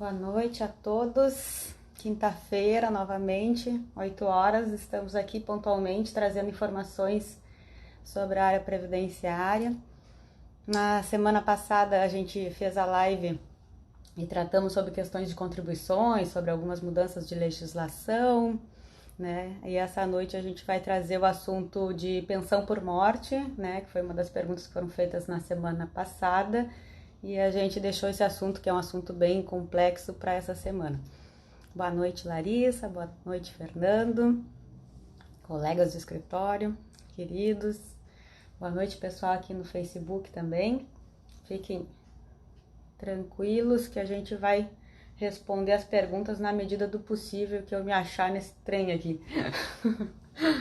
Boa noite a todos. Quinta-feira, novamente, 8 horas, estamos aqui pontualmente trazendo informações sobre a área previdenciária. Na semana passada a gente fez a live e tratamos sobre questões de contribuições, sobre algumas mudanças de legislação, né? E essa noite a gente vai trazer o assunto de pensão por morte, né? Que foi uma das perguntas que foram feitas na semana passada. E a gente deixou esse assunto, que é um assunto bem complexo, para essa semana. Boa noite, Larissa. Boa noite, Fernando. Colegas do escritório, queridos. Boa noite, pessoal, aqui no Facebook também. Fiquem tranquilos que a gente vai responder as perguntas na medida do possível que eu me achar nesse trem aqui.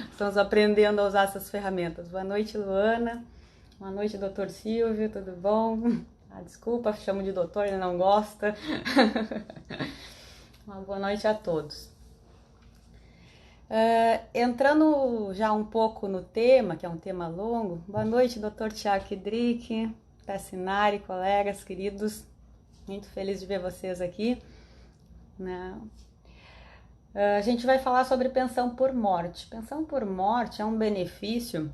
Estamos aprendendo a usar essas ferramentas. Boa noite, Luana. Boa noite, doutor Silvio. Tudo bom? Desculpa, chamo de doutor, ele não gosta. Uma boa noite a todos. Entrando já um pouco no tema, que é um tema longo. Boa noite, doutor Tiago Kidrick, Tassinari, colegas, queridos. Muito feliz de ver vocês aqui. A gente vai falar sobre pensão por morte. Pensão por morte é um benefício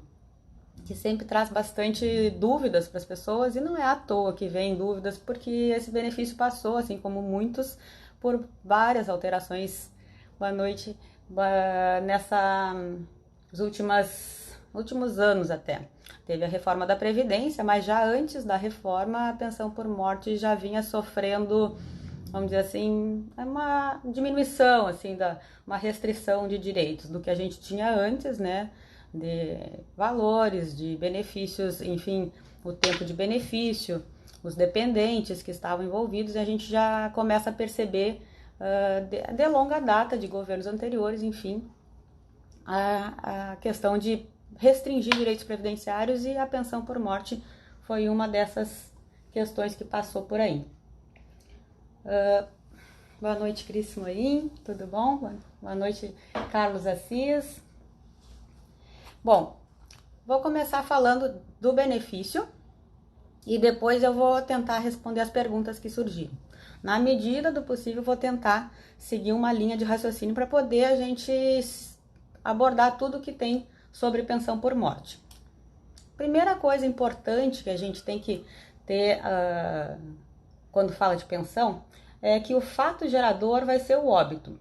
que sempre traz bastante dúvidas para as pessoas, e não é à toa que vem dúvidas, porque esse benefício passou, assim como muitos, por várias alterações. Boa noite. Nos últimos anos até. Teve a reforma da Previdência, mas já antes da reforma, a pensão por morte já vinha sofrendo, vamos dizer assim, uma diminuição, assim, uma restrição de direitos do que a gente tinha antes, né? De valores, de benefícios, enfim, o tempo de benefício, os dependentes que estavam envolvidos, e a gente já começa a perceber de longa data de governos anteriores, enfim, a questão de restringir direitos previdenciários, e a pensão por morte foi uma dessas questões que passou por aí. Boa noite, Cris Morim, tudo bom? Boa noite, Carlos Assis. Bom, vou começar falando do benefício e depois eu vou tentar responder as perguntas que surgiram. Na medida do possível, vou tentar seguir uma linha de raciocínio para poder a gente abordar tudo que tem sobre pensão por morte. Primeira coisa importante que a gente tem que ter quando fala de pensão é que o fato gerador vai ser o óbito.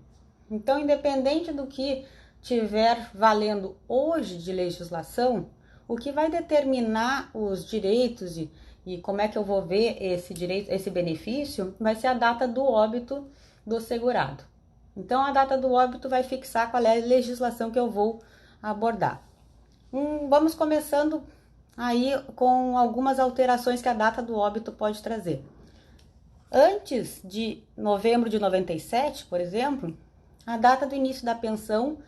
Então, independente do que tiver valendo hoje de legislação, o que vai determinar os direitos e como é que eu vou ver esse direito, esse benefício, vai ser a data do óbito do segurado. Então, a data do óbito vai fixar qual é a legislação que eu vou abordar. Vamos começando aí com algumas alterações que a data do óbito pode trazer. Antes de novembro de 97, por exemplo, a data do início da pensão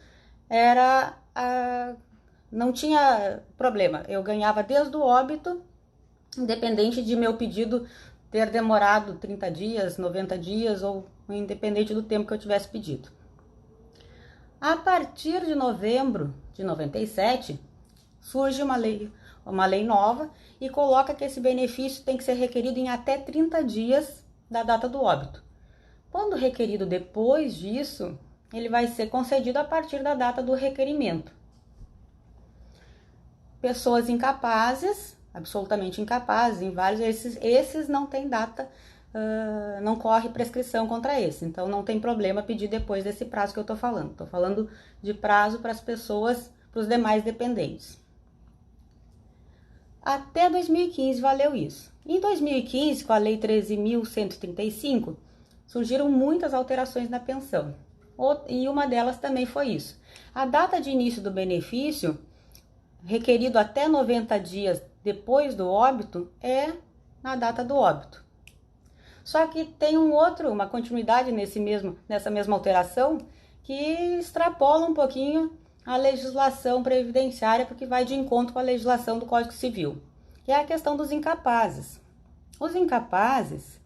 não tinha problema, eu ganhava desde o óbito, independente de meu pedido ter demorado 30 dias, 90 dias, ou independente do tempo que eu tivesse pedido. A partir de novembro de 97, surge uma lei nova e coloca que esse benefício tem que ser requerido em até 30 dias da data do óbito. Quando requerido depois disso, ele vai ser concedido a partir da data do requerimento. Pessoas incapazes, absolutamente incapazes, em vários, esses não tem data, não corre prescrição contra esse, então não tem problema pedir depois desse prazo que eu estou falando. Estou falando de prazo para as pessoas, para os demais dependentes. Até 2015 valeu isso. Em 2015, com a Lei 13.135, surgiram muitas alterações na pensão. E uma delas também foi isso. A data de início do benefício, requerido até 90 dias depois do óbito, é na data do óbito. Só que tem uma continuidade nessa mesma alteração, que extrapola um pouquinho a legislação previdenciária, porque vai de encontro com a legislação do Código Civil, que é a questão dos incapazes. Os incapazes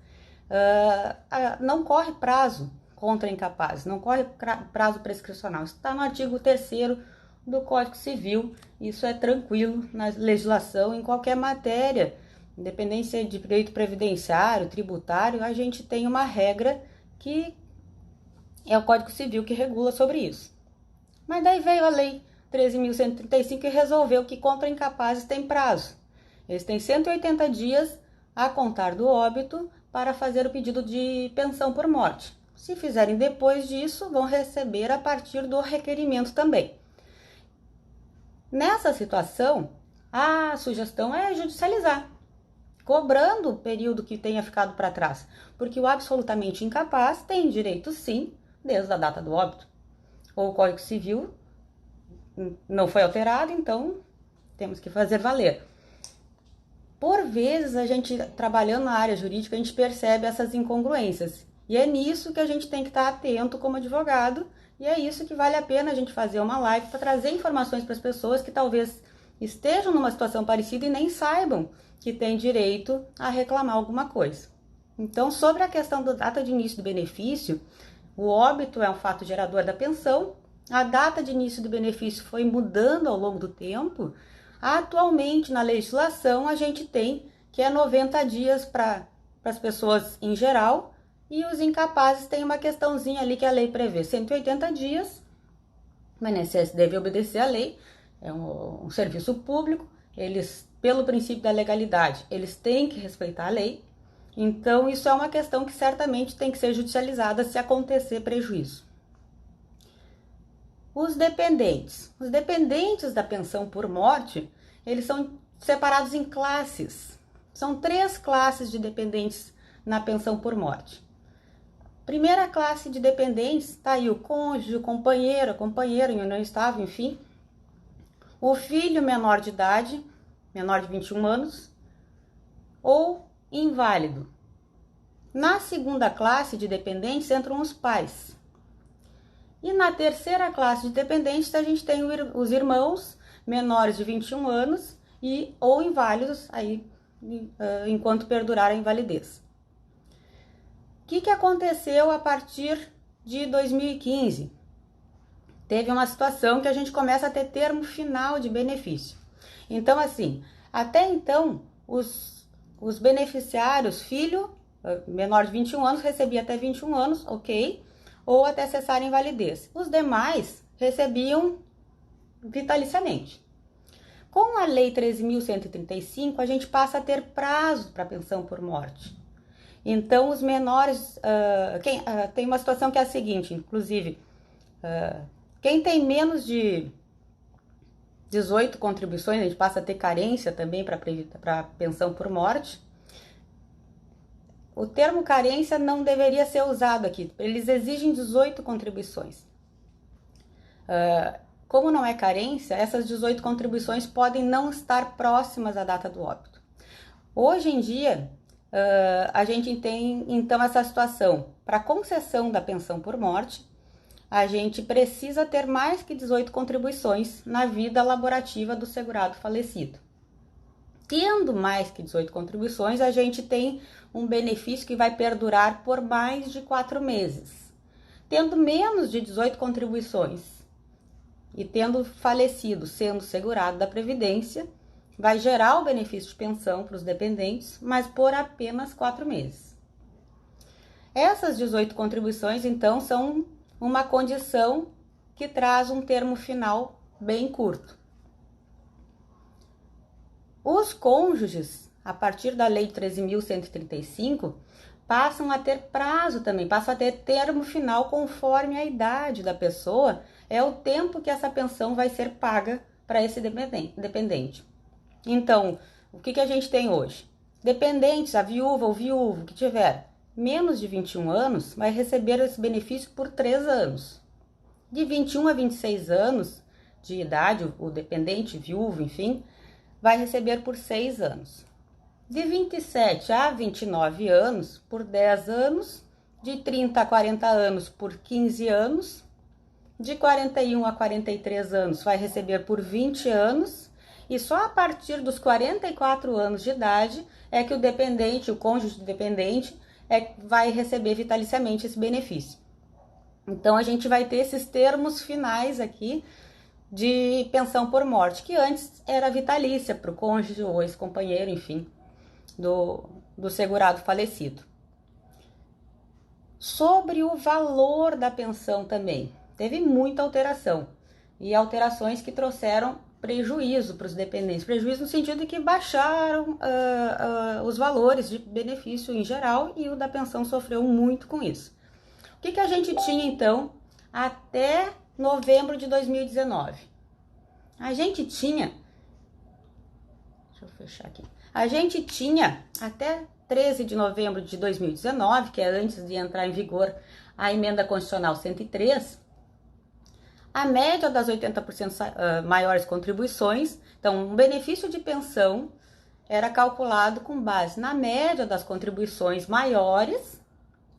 não corre prazo contra incapazes, não corre prazo prescricional. Isso está no artigo 3º do Código Civil. Isso é tranquilo na legislação, em qualquer matéria, independência de direito previdenciário, tributário, a gente tem uma regra que é o Código Civil que regula sobre isso. Mas daí veio a Lei 13.135 e resolveu que contra incapazes tem prazo. Eles têm 180 dias a contar do óbito para fazer o pedido de pensão por morte. Se fizerem depois disso, vão receber a partir do requerimento também. Nessa situação, a sugestão é judicializar, cobrando o período que tenha ficado para trás, porque o absolutamente incapaz tem direito sim, desde a data do óbito. O Código Civil não foi alterado, então temos que fazer valer. Por vezes, a gente, trabalhando na área jurídica, a gente percebe essas incongruências. E é nisso que a gente tem que estar atento como advogado, e é isso que vale a pena a gente fazer uma live para trazer informações para as pessoas que talvez estejam numa situação parecida e nem saibam que têm direito a reclamar alguma coisa. Então, sobre a questão da data de início do benefício, o óbito é um fato gerador da pensão, a data de início do benefício foi mudando ao longo do tempo. Atualmente, na legislação, a gente tem que é 90 dias para as pessoas em geral, e os incapazes têm uma questãozinha ali que a lei prevê 180 dias. O INSS deve obedecer à lei, é um serviço público, eles, pelo princípio da legalidade, eles têm que respeitar a lei. Então, isso é uma questão que certamente tem que ser judicializada se acontecer prejuízo. Os dependentes da pensão por morte, eles são separados em classes. São 3 classes de dependentes na pensão por morte. Primeira classe de dependentes, está aí o cônjuge, o companheiro, a companheira em união estável, enfim. O filho menor de idade, menor de 21 anos, ou inválido. Na segunda classe de dependentes entram os pais. E na terceira classe de dependentes a gente tem os irmãos menores de 21 anos ou inválidos aí, enquanto perdurar a invalidez. O que aconteceu a partir de 2015? Teve uma situação que a gente começa a ter termo final de benefício. Então, assim, até então, os beneficiários, filho menor de 21 anos, recebia até 21 anos, ok, ou até cessar a invalidez. Os demais recebiam vitaliciamente. Com a Lei 13.135, a gente passa a ter prazo para pensão por morte. Então, os menores... tem uma situação que é a seguinte, inclusive, quem tem menos de 18 contribuições, a gente passa a ter carência também para pensão por morte. O termo carência não deveria ser usado aqui. Eles exigem 18 contribuições. Como não é carência, essas 18 contribuições podem não estar próximas à data do óbito. Hoje em dia, a gente tem então essa situação. Para concessão da pensão por morte, a gente precisa ter mais que 18 contribuições na vida laborativa do segurado falecido. Tendo mais que 18 contribuições, a gente tem um benefício que vai perdurar por mais de 4 meses. Tendo menos de 18 contribuições e tendo falecido sendo segurado da Previdência, vai gerar o benefício de pensão para os dependentes, mas por apenas 4 meses. Essas 18 contribuições, então, são uma condição que traz um termo final bem curto. Os cônjuges, a partir da Lei 13.135, passam a ter prazo também, passam a ter termo final conforme a idade da pessoa, é o tempo que essa pensão vai ser paga para esse dependente. Então, o que a gente tem hoje? Dependentes, a viúva ou viúvo que tiver menos de 21 anos, vai receber esse benefício por 3 anos. De 21 a 26 anos de idade, o dependente, viúvo, enfim, vai receber por 6 anos. De 27 a 29 anos, por 10 anos. De 30 a 40 anos, por 15 anos. De 41 a 43 anos, vai receber por 20 anos. E só a partir dos 44 anos de idade é que o dependente, o cônjuge dependente, vai receber vitaliciamente esse benefício. Então, a gente vai ter esses termos finais aqui de pensão por morte, que antes era vitalícia para o cônjuge ou ex-companheiro, enfim, do segurado falecido. Sobre o valor da pensão também, teve muita alteração, e alterações que trouxeram prejuízo para os dependentes, prejuízo no sentido de que baixaram os valores de benefício em geral, e o da pensão sofreu muito com isso. O que a gente tinha então até novembro de 2019? A gente tinha, deixa eu fechar aqui, a gente tinha até 13 de novembro de 2019, que é antes de entrar em vigor a emenda constitucional 103, a média das 80% maiores contribuições. Então, um benefício de pensão era calculado com base na média das contribuições maiores,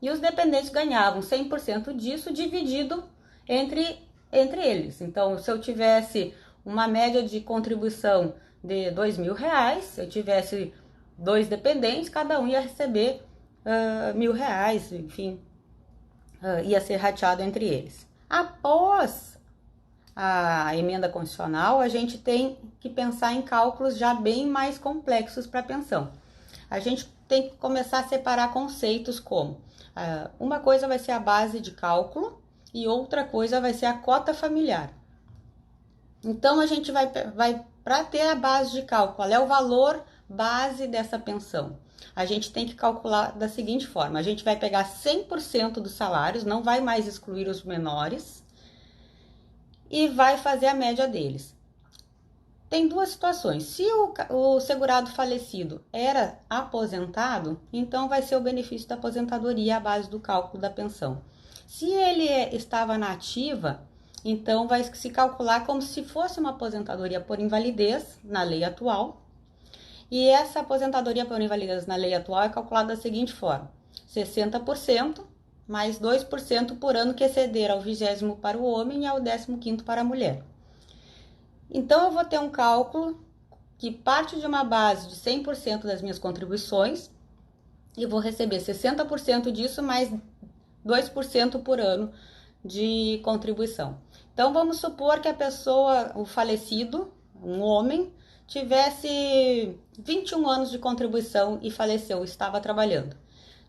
e os dependentes ganhavam 100% disso dividido entre eles. Então, se eu tivesse uma média de contribuição de R$2.000, se eu tivesse 2 dependentes, cada um ia receber R$1.000, enfim, ia ser rateado entre eles. Após a emenda constitucional, a gente tem que pensar em cálculos já bem mais complexos para a pensão. A gente tem que começar a separar conceitos como uma coisa vai ser a base de cálculo e outra coisa vai ser a cota familiar. Então, a gente vai para ter a base de cálculo, qual é o valor base dessa pensão? A gente tem que calcular da seguinte forma: a gente vai pegar 100% dos salários, não vai mais excluir os menores, e vai fazer a média deles. Tem duas situações. Se o segurado falecido era aposentado, então vai ser o benefício da aposentadoria a base do cálculo da pensão. Se ele estava na ativa, então vai se calcular como se fosse uma aposentadoria por invalidez na lei atual. E essa aposentadoria por invalidez na lei atual é calculada da seguinte forma: 60% mais 2% por ano que exceder ao 20º para o homem e ao 15º para a mulher. Então, eu vou ter um cálculo que parte de uma base de 100% das minhas contribuições e vou receber 60% disso mais 2% por ano de contribuição. Então, vamos supor que a pessoa, o falecido, um homem, tivesse 21 anos de contribuição e faleceu, estava trabalhando.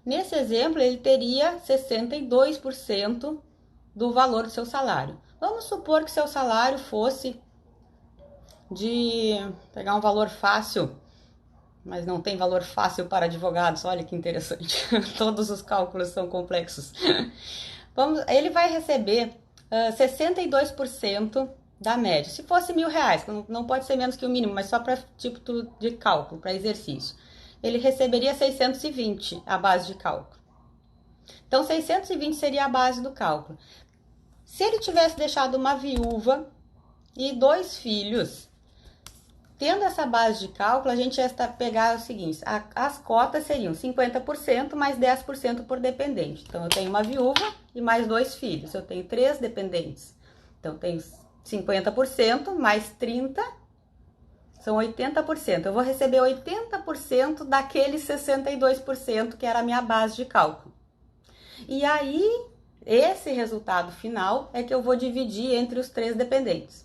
Nesse exemplo, ele teria 62% do valor do seu salário. Vamos supor que seu salário fosse de pegar um valor fácil, mas não tem valor fácil para advogados. Olha que interessante. Todos os cálculos são complexos. Ele vai receber 62% da média. Se fosse R$1.000, não pode ser menos que o mínimo, mas só para tipo de cálculo, para exercício. Ele receberia 620 a base de cálculo. Então, 620 seria a base do cálculo. Se ele tivesse deixado uma viúva e 2 filhos, tendo essa base de cálculo, a gente ia pegar o seguinte: as cotas seriam 50% mais 10% por dependente. Então, eu tenho uma viúva e mais 2 filhos. Eu tenho 3 dependentes. Então, eu tenho 50% mais 30%, são 80%. Eu vou receber 80% daqueles 62% que era a minha base de cálculo. E aí, esse resultado final é que eu vou dividir entre os 3 dependentes.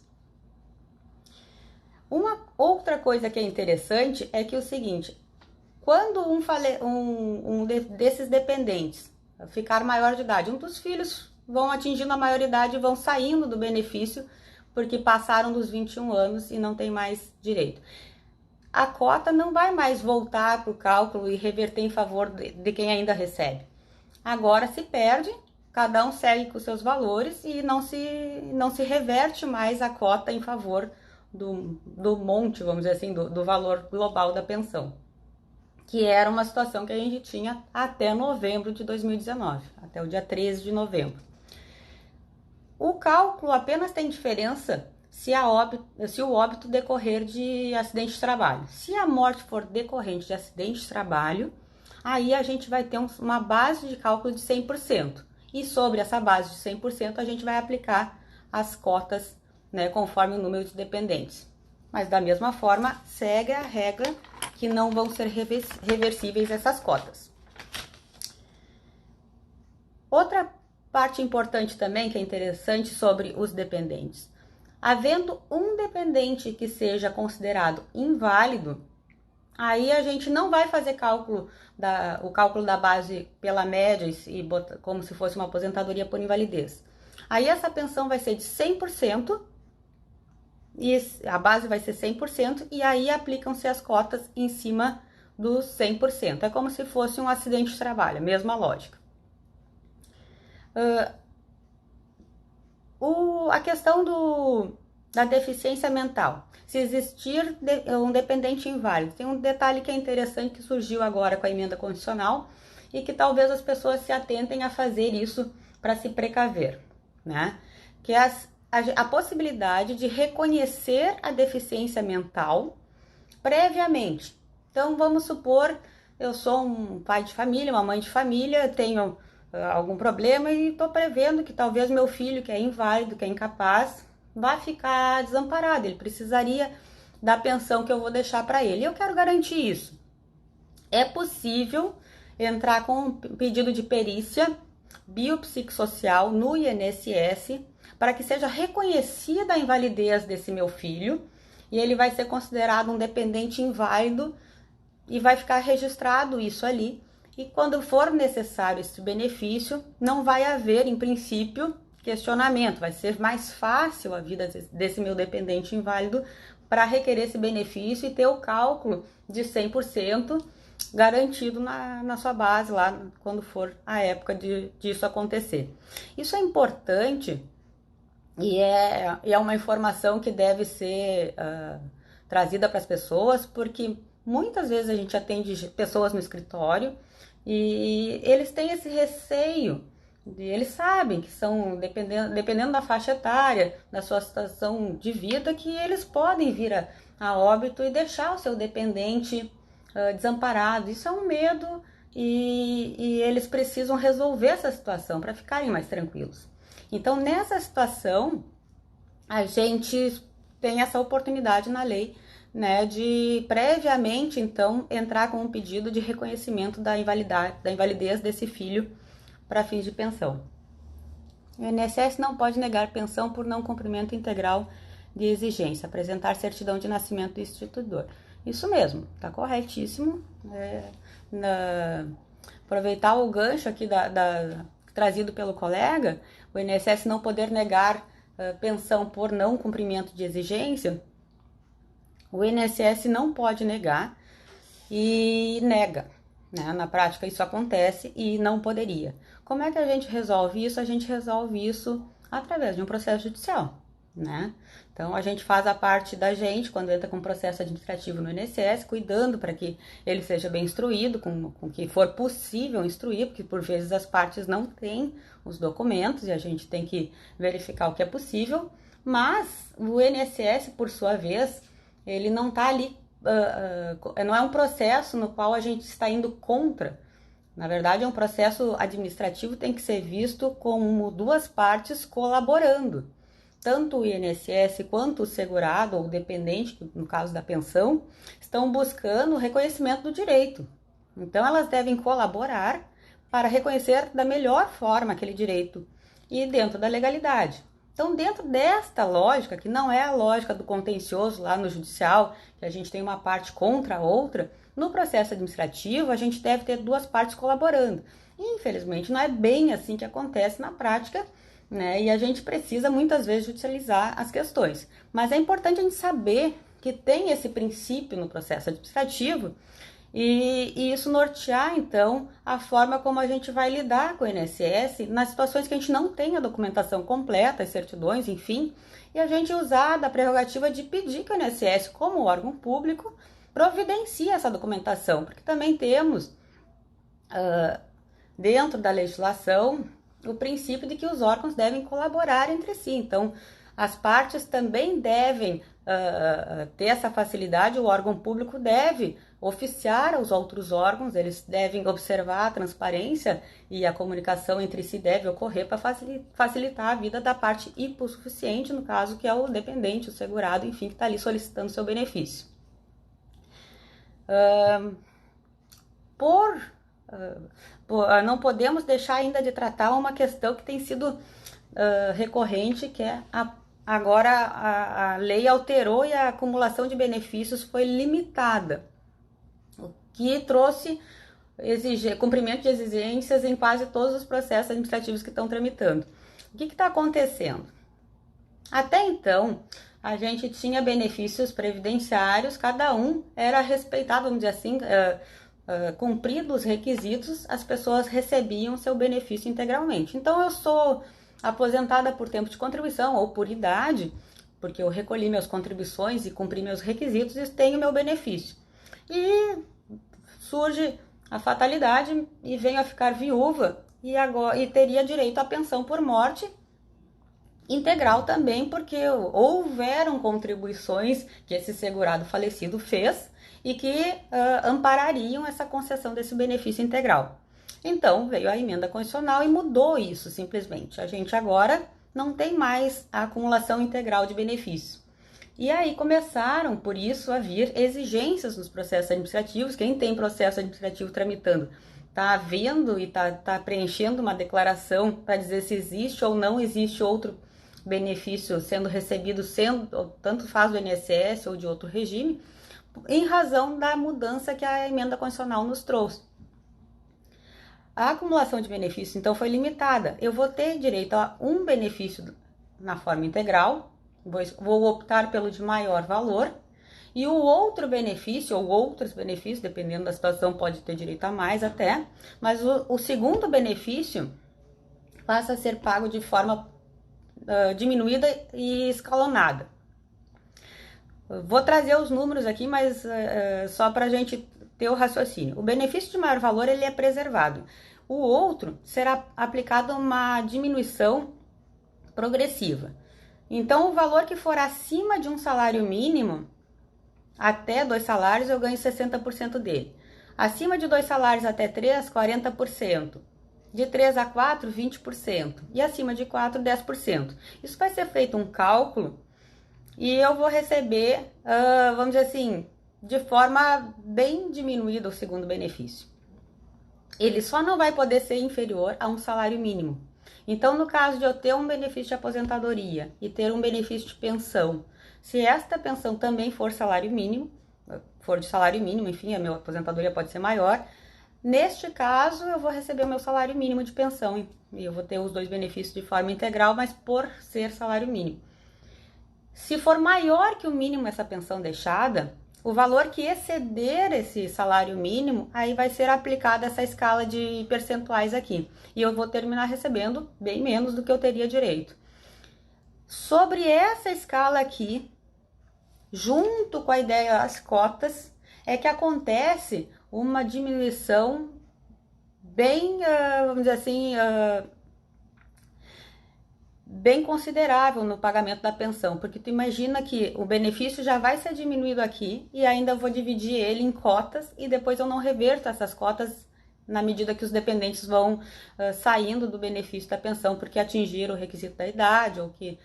Uma outra coisa que é interessante é que o seguinte: quando um desses dependentes ficar maior de idade, um dos filhos vão atingindo a maioridade e vão saindo do benefício porque passaram dos 21 anos e não tem mais direito. A cota não vai mais voltar para o cálculo e reverter em favor de quem ainda recebe. Agora se perde, cada um segue com seus valores e não se reverte mais a cota em favor do monte, vamos dizer assim, do valor global da pensão, que era uma situação que a gente tinha até novembro de 2019, até o dia 13 de novembro. O cálculo apenas tem diferença se o óbito decorrer de acidente de trabalho. Se a morte for decorrente de acidente de trabalho, aí a gente vai ter uma base de cálculo de 100%. E sobre essa base de 100%, a gente vai aplicar as cotas, né, conforme o número de dependentes. Mas da mesma forma, segue a regra que não vão ser reversíveis essas cotas. Outra parte importante também, que é interessante sobre os dependentes: havendo um dependente que seja considerado inválido, aí a gente não vai fazer o cálculo da base pela média e como se fosse uma aposentadoria por invalidez. Aí essa pensão vai ser de 100%, e a base vai ser 100%, e aí aplicam-se as cotas em cima dos 100%. É como se fosse um acidente de trabalho, mesma lógica. A questão da deficiência mental. Se existir um dependente inválido, tem um detalhe que é interessante que surgiu agora com a emenda constitucional e que talvez as pessoas se atentem a fazer isso para se precaver, né? Que é a possibilidade de reconhecer a deficiência mental previamente. Então, vamos supor, eu sou um pai de família, uma mãe de família, tenho algum problema e estou prevendo que talvez meu filho, que é inválido, que é incapaz, vá ficar desamparado. Ele precisaria da pensão que eu vou deixar para ele. Eu quero garantir isso. É possível entrar com um pedido de perícia biopsicossocial no INSS para que seja reconhecida a invalidez desse meu filho e ele vai ser considerado um dependente inválido e vai ficar registrado isso ali. E quando for necessário esse benefício, não vai haver, em princípio, questionamento. Vai ser mais fácil a vida desse meu dependente inválido para requerer esse benefício e ter o cálculo de 100% garantido na sua base lá quando for a época disso acontecer. Isso é importante e é uma informação que deve ser trazida para as pessoas, porque muitas vezes a gente atende pessoas no escritório e eles têm esse receio, eles sabem que são, dependendo da faixa etária, da sua situação de vida, que eles podem vir a óbito e deixar o seu dependente desamparado. Isso é um medo e eles precisam resolver essa situação para ficarem mais tranquilos. Então, nessa situação, a gente tem essa oportunidade na lei, né, de previamente, então, entrar com um pedido de reconhecimento da invalidez desse filho para fins de pensão. O INSS não pode negar pensão por não cumprimento integral de exigência, apresentar certidão de nascimento do instituidor. Isso mesmo, tá corretíssimo. Aproveitar o gancho aqui trazido pelo colega, o INSS não poder negar pensão por não cumprimento de exigência, o INSS não pode negar e nega, né? Na prática isso acontece e não poderia. Como é que a gente resolve isso? A gente resolve isso através de um processo judicial, né? Então, a gente faz a parte da gente quando entra com processo administrativo no INSS, cuidando para que ele seja bem instruído, com o que for possível instruir, porque por vezes as partes não têm os documentos e a gente tem que verificar o que é possível, mas o INSS, por sua vez, ele não está ali, não é um processo no qual a gente está indo contra. Na verdade, é um processo administrativo, tem que ser visto como duas partes colaborando. Tanto o INSS quanto o segurado ou dependente, no caso da pensão, estão buscando o reconhecimento do direito. Então, elas devem colaborar para reconhecer da melhor forma aquele direito e dentro da legalidade. Então, dentro desta lógica, que não é a lógica do contencioso lá no judicial, que a gente tem uma parte contra a outra, no processo administrativo a gente deve ter duas partes colaborando. E, infelizmente, não é bem assim que acontece na prática, né? E a gente precisa muitas vezes judicializar as questões. Mas é importante a gente saber que tem esse princípio no processo administrativo e isso nortear, então, a forma como a gente vai lidar com o INSS nas situações que a gente não tem a documentação completa, as certidões, enfim, e a gente usar da prerrogativa de pedir que o INSS, como órgão público, providencie essa documentação, porque também temos, dentro da legislação, o princípio de que os órgãos devem colaborar entre si. Então, as partes também devem ter essa facilidade, o órgão público deve oficiar aos outros órgãos, eles devem observar a transparência e a comunicação entre si deve ocorrer para facilitar a vida da parte hipossuficiente, no caso que é o dependente, o segurado, enfim, que está ali solicitando seu benefício. Não podemos deixar ainda de tratar uma questão que tem sido recorrente, que é agora a lei alterou e a acumulação de benefícios foi limitada. que trouxe cumprimento de exigências em quase todos os processos administrativos que estão tramitando. O que está acontecendo? Até então, a gente tinha benefícios previdenciários, cada um era respeitado, vamos dizer assim, cumpridos os requisitos, as pessoas recebiam seu benefício integralmente. Então, eu sou aposentada por tempo de contribuição ou por idade, porque eu recolhi minhas contribuições e cumpri meus requisitos e tenho meu benefício. E surge a fatalidade e venho a ficar viúva e teria direito à pensão por morte integral também, porque houveram contribuições que esse segurado falecido fez e que amparariam essa concessão desse benefício integral. Então, veio a emenda constitucional e mudou isso simplesmente. A gente agora não tem mais a acumulação integral de benefício. E aí começaram, por isso, a vir exigências nos processos administrativos. Quem tem processo administrativo tramitando está vendo e está preenchendo uma declaração para dizer se existe ou não existe outro benefício sendo recebido, tanto faz do INSS ou de outro regime, em razão da mudança que a emenda constitucional nos trouxe. A acumulação de benefícios, então, foi limitada. Eu vou ter direito a um benefício na forma integral, vou optar pelo de maior valor, e o outro benefício, ou outros benefícios, dependendo da situação, pode ter direito a mais até, mas o segundo benefício passa a ser pago de forma diminuída e escalonada. Vou trazer os números aqui, mas só para a gente ter o raciocínio. O benefício de maior valor ele é preservado. O outro será aplicado uma diminuição progressiva. Então, o valor que for acima de um salário mínimo, até 2 salários, eu ganho 60% dele. Acima de 2 salários até 3, 40%. De 3 a 4, 20%. E acima de 4, 10%. Isso vai ser feito um cálculo e eu vou receber, vamos dizer assim, de forma bem diminuída o segundo benefício. Ele só não vai poder ser inferior a um salário mínimo. Então, no caso de eu ter um benefício de aposentadoria e ter um benefício de pensão, se esta pensão também for salário mínimo, for de salário mínimo, enfim, a minha aposentadoria pode ser maior, neste caso eu vou receber o meu salário mínimo de pensão e eu vou ter os dois benefícios de forma integral, mas por ser salário mínimo. Se for maior que o mínimo essa pensão deixada, o valor que exceder esse salário mínimo, aí vai ser aplicada essa escala de percentuais aqui. E eu vou terminar recebendo bem menos do que eu teria direito. Sobre essa escala aqui, junto com a ideia das cotas, é que acontece uma diminuição bem, vamos dizer assim, bem considerável no pagamento da pensão, porque tu imagina que o benefício já vai ser diminuído aqui e ainda vou dividir ele em cotas e depois eu não reverto essas cotas na medida que os dependentes vão saindo do benefício da pensão porque atingiram o requisito da idade ou que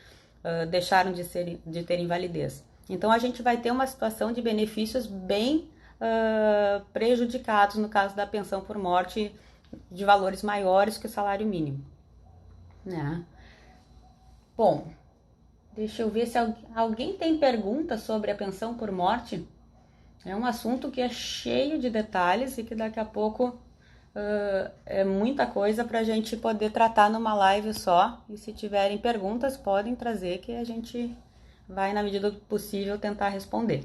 deixaram de ter invalidez. Então a gente vai ter uma situação de benefícios bem prejudicados no caso da pensão por morte de valores maiores que o salário mínimo, né? Bom, deixa eu ver se alguém tem pergunta sobre a pensão por morte. É um assunto que é cheio de detalhes e que daqui a pouco é muita coisa para a gente poder tratar numa live só. E se tiverem perguntas, podem trazer que a gente vai, na medida do possível, tentar responder.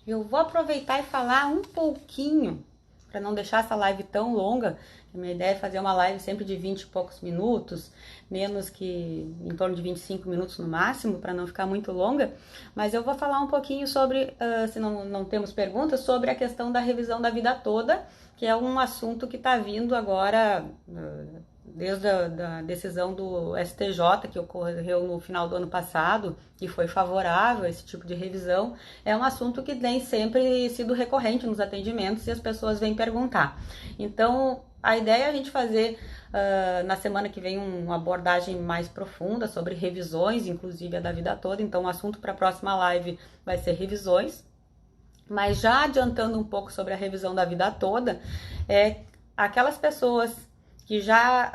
Eu vou aproveitar e falar um pouquinho, para não deixar essa live tão longa. A minha ideia é fazer uma live sempre de 20 e poucos minutos, menos que em torno de 25 minutos no máximo, para não ficar muito longa. Mas eu vou falar um pouquinho sobre, se não temos perguntas, sobre a questão da revisão da vida toda, que é um assunto que está vindo agora, desde a decisão do STJ, que ocorreu no final do ano passado, que foi favorável a esse tipo de revisão. É um assunto que tem sempre sido recorrente nos atendimentos e as pessoas vêm perguntar. Então, a ideia é a gente fazer na semana que vem uma abordagem mais profunda sobre revisões, inclusive a da vida toda. Então, o assunto para a próxima live vai ser revisões. Mas já adiantando um pouco sobre a revisão da vida toda, aquelas pessoas que já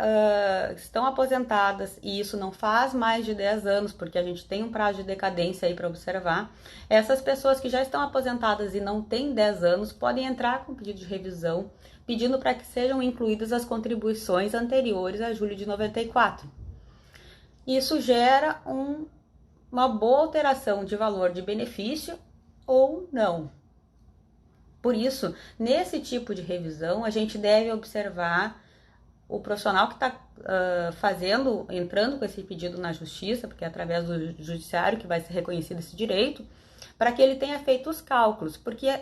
estão aposentadas, e isso não faz mais de 10 anos, porque a gente tem um prazo de decadência aí para observar, essas pessoas que já estão aposentadas e não têm 10 anos podem entrar com pedido de revisão, pedindo para que sejam incluídas as contribuições anteriores a julho de 94. Isso gera uma boa alteração de valor de benefício ou não. Por isso, nesse tipo de revisão, a gente deve observar o profissional que está entrando com esse pedido na justiça, porque é através do judiciário que vai ser reconhecido esse direito, para que ele tenha feito os cálculos. Porque,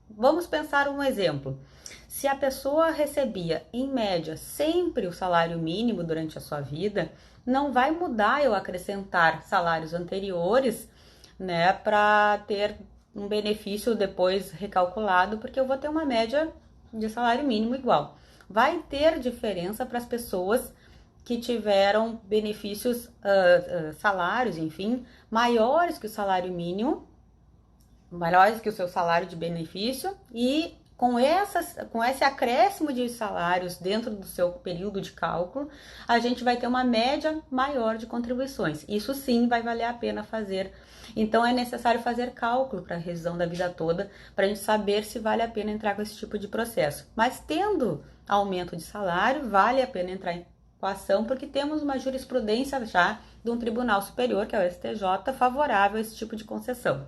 vamos pensar um exemplo, se a pessoa recebia, em média, sempre o salário mínimo durante a sua vida, não vai mudar eu acrescentar salários anteriores, né, para ter um benefício depois recalculado, porque eu vou ter uma média de salário mínimo igual. Vai ter diferença para as pessoas que tiveram benefícios, salários, enfim, maiores que o salário mínimo, maiores que o seu salário de benefício, e com esse acréscimo de salários dentro do seu período de cálculo, a gente vai ter uma média maior de contribuições. Isso sim vai valer a pena fazer. Então é necessário fazer cálculo para a revisão da vida toda, para a gente saber se vale a pena entrar com esse tipo de processo. Mas tendo aumento de salário, vale a pena entrar com a ação, porque temos uma jurisprudência já de um tribunal superior, que é o STJ, favorável a esse tipo de concessão.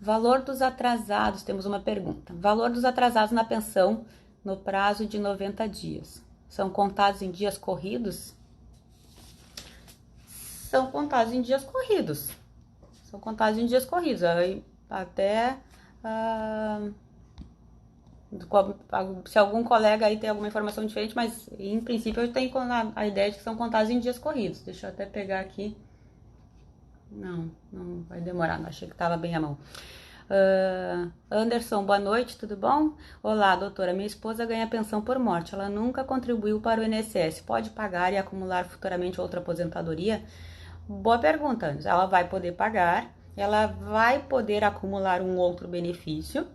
Valor dos atrasados, temos uma pergunta. Valor dos atrasados na pensão no prazo de 90 dias. São contados em dias corridos? São contados em dias corridos. São contados em dias corridos. Até se algum colega aí tem alguma informação diferente, mas em princípio eu tenho a ideia de que são contados em dias corridos. Deixa eu até pegar aqui. Não vai demorar, não achei que estava bem à mão. Anderson, boa noite, tudo bom? Olá, doutora, minha esposa ganha pensão por morte, ela nunca contribuiu para o INSS, pode pagar e acumular futuramente outra aposentadoria? Boa pergunta, Anderson. Ela vai poder pagar, ela vai poder acumular um outro benefício,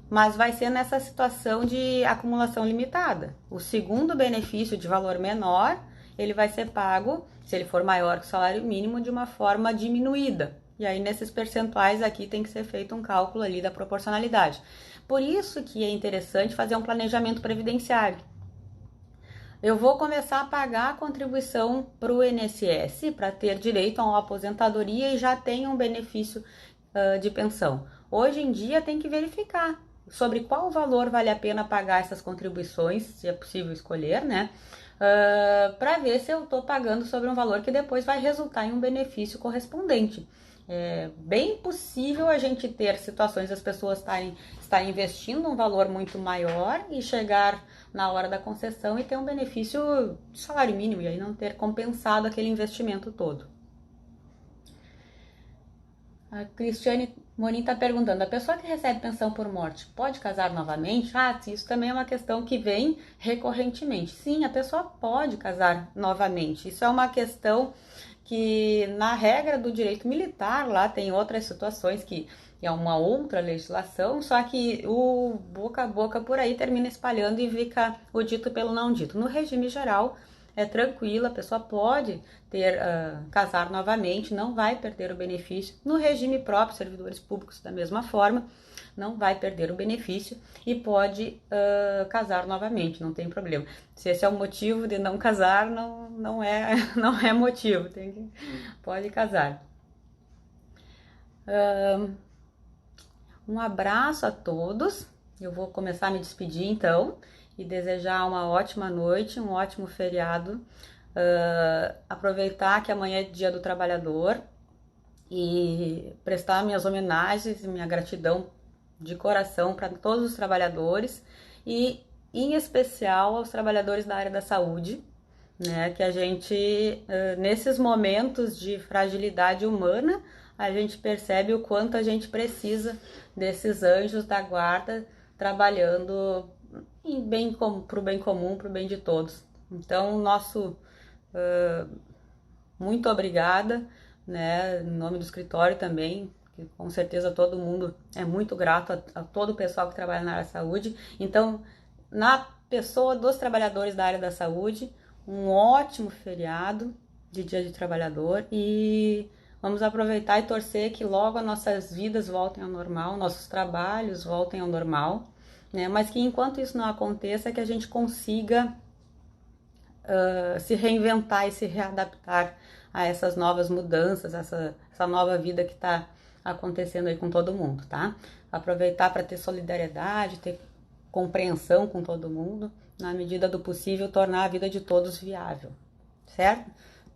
mas vai ser nessa situação de acumulação limitada. O segundo benefício de valor menor, ele vai ser pago, se ele for maior que o salário mínimo, de uma forma diminuída. E aí, nesses percentuais aqui, tem que ser feito um cálculo ali da proporcionalidade. Por isso que é interessante fazer um planejamento previdenciário. Eu vou começar a pagar a contribuição para o INSS para ter direito a uma aposentadoria e já tenho um benefício de pensão. Hoje em dia tem que verificar sobre qual valor vale a pena pagar essas contribuições, se é possível escolher, né? Para ver se eu estou pagando sobre um valor que depois vai resultar em um benefício correspondente. É bem possível a gente ter situações das pessoas estarem investindo um valor muito maior e chegar na hora da concessão e ter um benefício de salário mínimo e aí não ter compensado aquele investimento todo. A Cristiane Morim está perguntando, a pessoa que recebe pensão por morte pode casar novamente? Isso também é uma questão que vem recorrentemente. Sim, a pessoa pode casar novamente. Isso é uma questão que na regra do direito militar lá tem outras situações que é uma outra legislação, só que o boca a boca por aí termina espalhando e fica o dito pelo não dito. No regime geral é tranquilo, a pessoa pode casar novamente, não vai perder o benefício. No regime próprio, servidores públicos da mesma forma, não vai perder o benefício e pode casar novamente, não tem problema. Se esse é o motivo de não casar, não é motivo, pode casar. Um abraço a todos, eu vou começar a me despedir então e desejar uma ótima noite, um ótimo feriado, aproveitar que amanhã é Dia do Trabalhador e prestar minhas homenagens e minha gratidão de coração para todos os trabalhadores e em especial aos trabalhadores da área da saúde, né, que a gente, nesses momentos de fragilidade humana, a gente percebe o quanto a gente precisa desses anjos da guarda trabalhando para o bem comum, para o bem de todos. Então, muito obrigada, né, em nome do escritório também, que com certeza todo mundo é muito grato a todo o pessoal que trabalha na área da saúde. Então, na pessoa, dos trabalhadores da área da saúde, um ótimo feriado de Dia do Trabalhador e vamos aproveitar e torcer que logo as nossas vidas voltem ao normal, nossos trabalhos voltem ao normal, né? Mas que enquanto isso não aconteça, que a gente consiga se reinventar e se readaptar a essas novas mudanças, essa nova vida que está acontecendo aí com todo mundo, tá? Aproveitar para ter solidariedade, ter compreensão com todo mundo, na medida do possível, tornar a vida de todos viável, certo?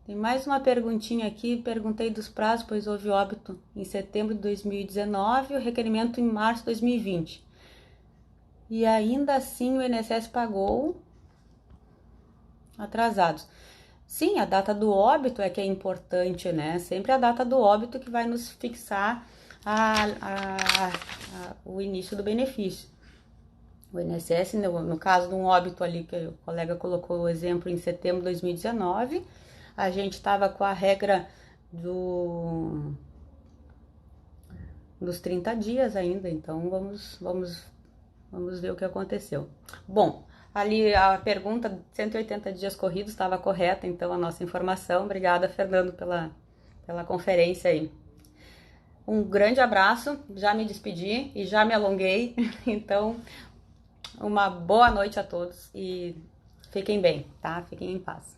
Tem mais uma perguntinha aqui, perguntei dos prazos, pois houve óbito em setembro de 2019 e o requerimento em março de 2020. E ainda assim o INSS pagou atrasados. Sim, a data do óbito é que é importante, né? Sempre a data do óbito que vai nos fixar o início do benefício. O INSS, no caso de um óbito ali, que o colega colocou o exemplo em setembro de 2019, a gente estava com a regra dos 30 dias ainda, então vamos ver o que aconteceu. Bom, ali a pergunta 180 dias corridos estava correta, então a nossa informação. Obrigada, Fernando, pela conferência aí. Um grande abraço, já me despedi e já me alonguei, então uma boa noite a todos e fiquem bem, tá? Fiquem em paz.